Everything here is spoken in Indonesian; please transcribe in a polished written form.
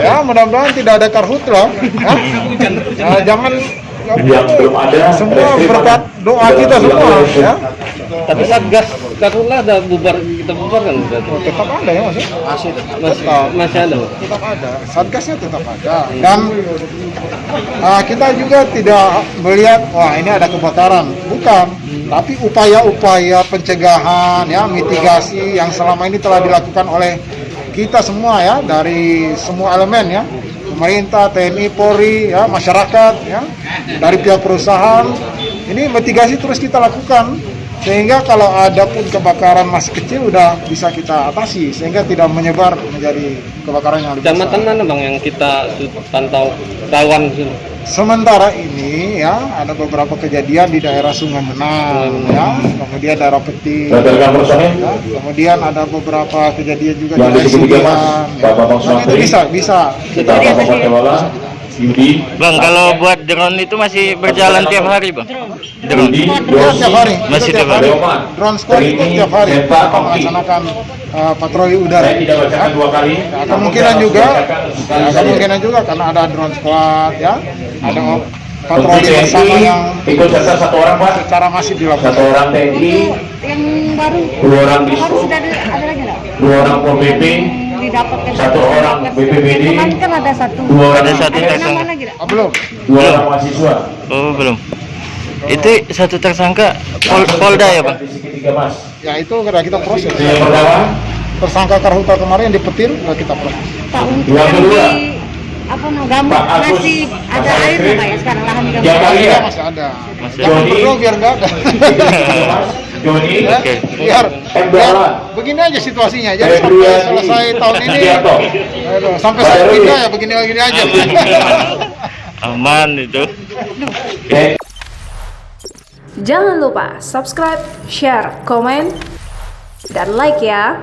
Ya, mudah-mudahan tidak ada karhutlah. Jangan yang belum ada semua berkat doa kita semua ya. Tapi Satgas Karhutlah ada kita bubar kan? Tetap ada ya Mas. Masih ada. Tetap ada. Satgasnya tetap ada. Dan kita juga tidak melihat wah ini ada kebakaran, bukan. Tapi upaya-upaya pencegahan ya, mitigasi yang selama ini telah dilakukan oleh kita semua ya, dari semua elemen ya. Pemerintah, TNI, Polri, ya, masyarakat, ya, dari pihak perusahaan, ini mitigasi terus kita lakukan sehingga kalau ada pun kebakaran masih kecil udah bisa kita atasi sehingga tidak menyebar menjadi kebakaran yang lebih besar. Kecamatan mana bang yang kita pantau rawan? Sementara ini ya ada beberapa kejadian di daerah Sungai Menang, ya, kemudian daerah Peti, ya, kemudian ada beberapa kejadian juga di Sidian, ya. Nah, itu bisa. Bang, kalau buat drone itu masih berjalan tiap hari, Bang? Drone? Ya, tiap hari. Masih tiap hari? Drone squad itu tiap hari kita melaksanakan patroli udara. Kemungkinan juga karena ada drone squad, ya, ada patroli bersama yang ikut serta satu orang Pak, secara masif dilakukan. satu orang TNI, yang baru 2 orang harus Dispo, sudah ada lagi nggak? 2 orang Pol PP, Didapatkan 1 orang BPBD, kemarin kan ada satu. 2 orang Ada satu Ada tersangka. nama lagi nggak? Belum. 2 orang mahasiswa. Oh, belum. Itu satu tersangka Polda ya, Bang? Ketiga Mas. Ya itu kita proses. Yang pertama, Tersangka Karhutlah kemarin yang di Petir udah kita proses. Pak, untuk Yang yang kedua, di apa no gambut Pak Agus, masih ada Mas air Alfred. nggak Pak ya sekarang lahan gambut? Yang kali ya, Masih ada. Masih Jangan ada. berdoa biar nggak ada. Joni, Ya, Oke. biar Embala, begini aja situasinya. Jadi sampai Februari, selesai tahun ini, Sugiarto. aduh, sampai Pak saya Darwin. pindah ya begini aja. Aman itu. Jangan lupa subscribe, share, komen, dan like ya.